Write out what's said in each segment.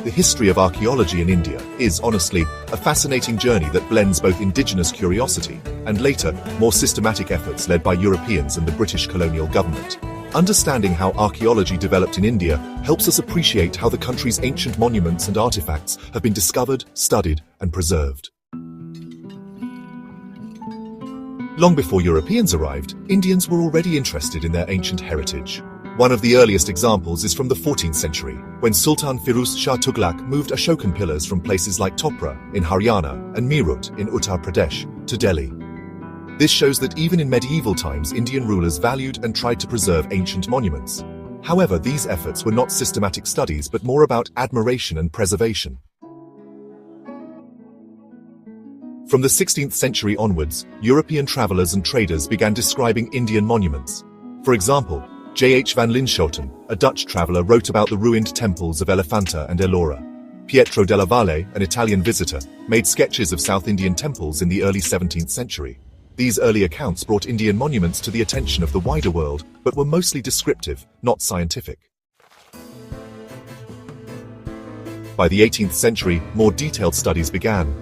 The history of archaeology in India is, honestly, a fascinating journey that blends both indigenous curiosity and later, more systematic efforts led by Europeans and the British colonial government. Understanding how archaeology developed in India helps us appreciate how the country's ancient monuments and artifacts have been discovered, studied, and preserved. Long before Europeans arrived, Indians were already interested in their ancient heritage. One of the earliest examples is from the 14th century, when Sultan Firuz Shah Tughlaq moved Ashokan pillars from places like Topra in Haryana and Meerut in Uttar Pradesh to Delhi. This shows that even in medieval times, Indian rulers valued and tried to preserve ancient monuments. However, these efforts were not systematic studies but more about admiration and preservation. From the 16th century onwards, European travelers and traders began describing Indian monuments. For example, J.H. van Linschoten, a Dutch traveler, wrote about the ruined temples of Elephanta and Ellora. Pietro della Valle, an Italian visitor, made sketches of South Indian temples in the early 17th century. These early accounts brought Indian monuments to the attention of the wider world, but were mostly descriptive, not scientific. By the 18th century, more detailed studies began.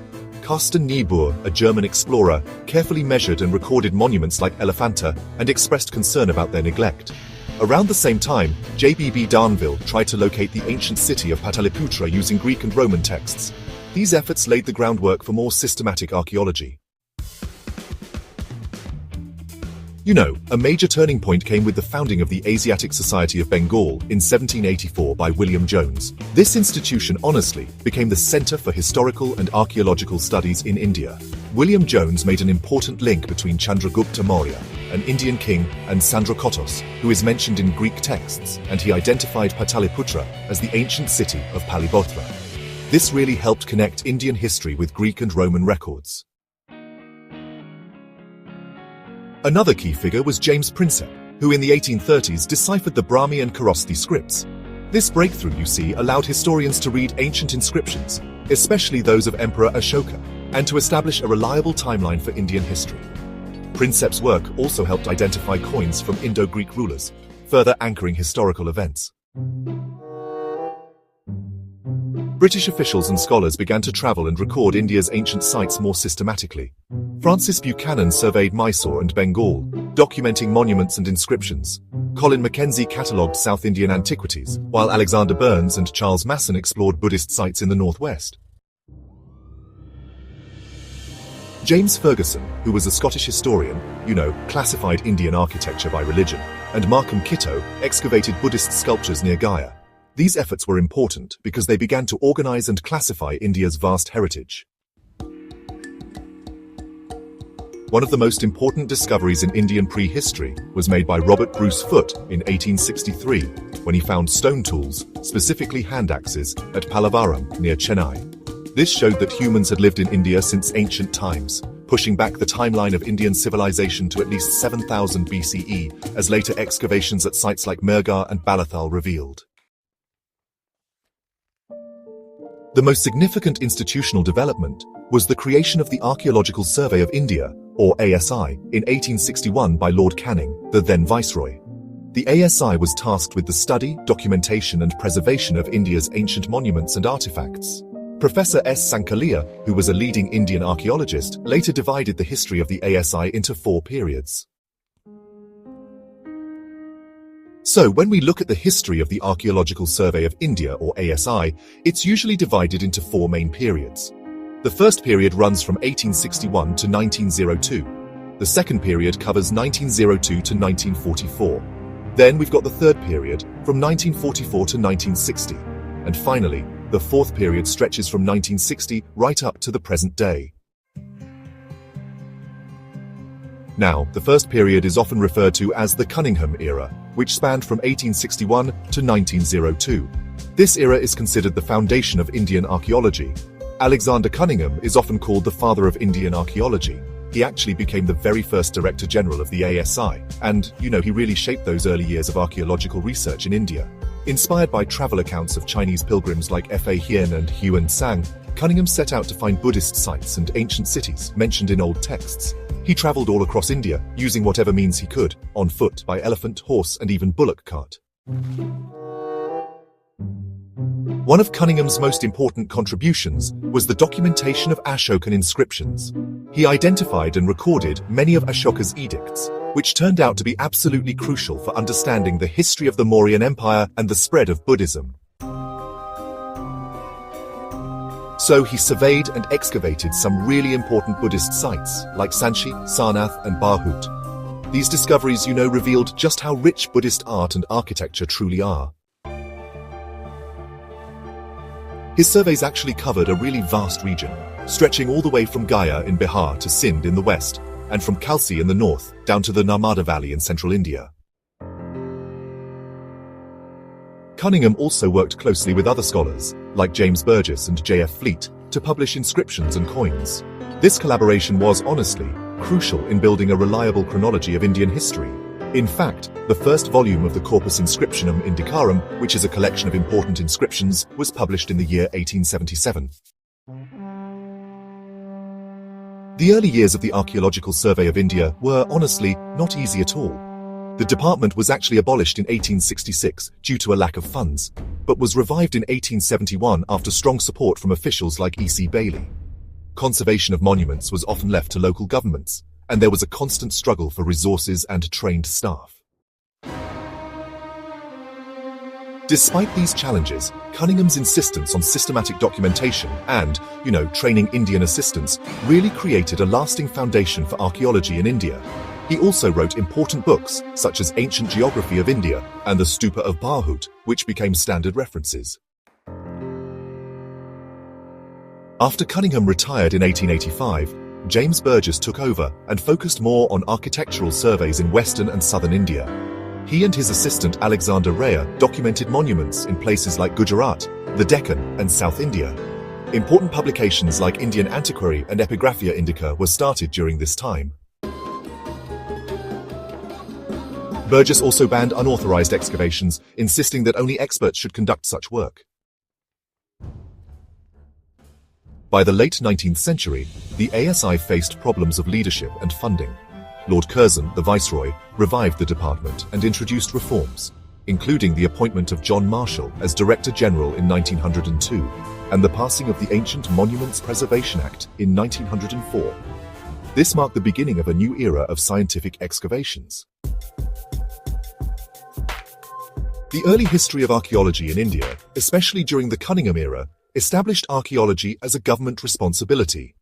Carsten Niebuhr, a German explorer, carefully measured and recorded monuments like Elephanta and expressed concern about their neglect. Around the same time, J.B.B. Darnville tried to locate the ancient city of Pataliputra using Greek and Roman texts. These efforts laid the groundwork for more systematic archaeology. A major turning point came with the founding of the Asiatic Society of Bengal in 1784 by William Jones. This institution honestly became the center for historical and archaeological studies in India. William Jones made an important link between Chandragupta Maurya, an Indian king, and Sandrakotos, who is mentioned in Greek texts, and he identified Pataliputra as the ancient city of Pataliputra. This really helped connect Indian history with Greek and Roman records. Another key figure was James Prinsep, who in the 1830s deciphered the Brahmi and Kharosthi scripts. This breakthrough, you see, allowed historians to read ancient inscriptions, especially those of Emperor Ashoka, and to establish a reliable timeline for Indian history. Prinsep's work also helped identify coins from Indo-Greek rulers, further anchoring historical events. British officials and scholars began to travel and record India's ancient sites more systematically. Francis Buchanan surveyed Mysore and Bengal, documenting monuments and inscriptions. Colin Mackenzie catalogued South Indian antiquities, while Alexander Burns and Charles Masson explored Buddhist sites in the northwest. James Fergusson, who was a Scottish historian, classified Indian architecture by religion, and Markham Kitto excavated Buddhist sculptures near Gaya. These efforts were important because they began to organize and classify India's vast heritage. One of the most important discoveries in Indian prehistory was made by Robert Bruce Foote in 1863, when he found stone tools, specifically hand axes, at Pallavaram near Chennai. This showed that humans had lived in India since ancient times, pushing back the timeline of Indian civilization to at least 7000 BCE, as later excavations at sites like Mehrgarh and Balathal revealed. The most significant institutional development was the creation of the Archaeological Survey of India, or ASI, in 1861 by Lord Canning, the then Viceroy. The ASI was tasked with the study, documentation and preservation of India's ancient monuments and artifacts. Professor S. Sankalia, who was a leading Indian archaeologist, later divided the history of the ASI into 4 periods. So, when we look at the history of the Archaeological Survey of India, or ASI, it's usually divided into 4 main periods. The first period runs from 1861 to 1902. The second period covers 1902 to 1944. Then we've got the third period, from 1944 to 1960. And finally, the fourth period stretches from 1960 right up to the present day. Now, the first period is often referred to as the Cunningham Era, which spanned from 1861 to 1902. This era is considered the foundation of Indian archaeology. Alexander Cunningham is often called the father of Indian archaeology. He actually became the very first Director General of the ASI, and, he really shaped those early years of archaeological research in India. Inspired by travel accounts of Chinese pilgrims like Fa Hien and Huan Sang, Cunningham set out to find Buddhist sites and ancient cities mentioned in old texts. He traveled all across India, using whatever means he could, on foot, by elephant, horse, and even bullock cart. One of Cunningham's most important contributions was the documentation of Ashokan inscriptions. He identified and recorded many of Ashoka's edicts, which turned out to be absolutely crucial for understanding the history of the Mauryan Empire and the spread of Buddhism. So he surveyed and excavated some really important Buddhist sites, like Sanchi, Sarnath, and Barhut. These discoveries, revealed just how rich Buddhist art and architecture truly are. His surveys actually covered a really vast region, stretching all the way from Gaya in Bihar to Sindh in the west, and from Khalsi in the north down to the Narmada Valley in central India. Cunningham also worked closely with other scholars, like James Burgess and J.F. Fleet, to publish inscriptions and coins. This collaboration was, honestly, crucial in building a reliable chronology of Indian history. In fact, the first volume of the Corpus Inscriptionum Indicarum, which is a collection of important inscriptions, was published in the year 1877. The early years of the Archaeological Survey of India were, honestly, not easy at all. The department was actually abolished in 1866 due to a lack of funds, but was revived in 1871 after strong support from officials like E.C. Bailey. Conservation of monuments was often left to local governments, and there was a constant struggle for resources and trained staff. Despite these challenges, Cunningham's insistence on systematic documentation and, training Indian assistants really created a lasting foundation for archaeology in India. He also wrote important books, such as Ancient Geography of India and the Stupa of Barhut, which became standard references. After Cunningham retired in 1885, James Burgess took over and focused more on architectural surveys in western and southern India. He and his assistant Alexander Cunningham documented monuments in places like Gujarat, the Deccan, and South India. Important publications like Indian Antiquary and Epigraphia Indica were started during this time. Burgess also banned unauthorized excavations, insisting that only experts should conduct such work. By the late 19th century, the ASI faced problems of leadership and funding. Lord Curzon, the Viceroy, revived the department and introduced reforms, including the appointment of John Marshall as Director General in 1902 and the passing of the Ancient Monuments Preservation Act in 1904. This marked the beginning of a new era of scientific excavations. The early history of archaeology in India, especially during the Cunningham era, established archaeology as a government responsibility.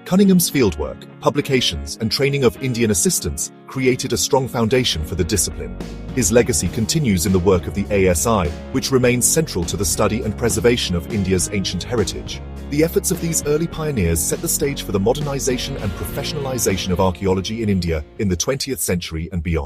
Cunningham's fieldwork, publications, and training of Indian assistants created a strong foundation for the discipline. His legacy continues in the work of the ASI, which remains central to the study and preservation of India's ancient heritage. The efforts of these early pioneers set the stage for the modernization and professionalization of archaeology in India in the 20th century and beyond.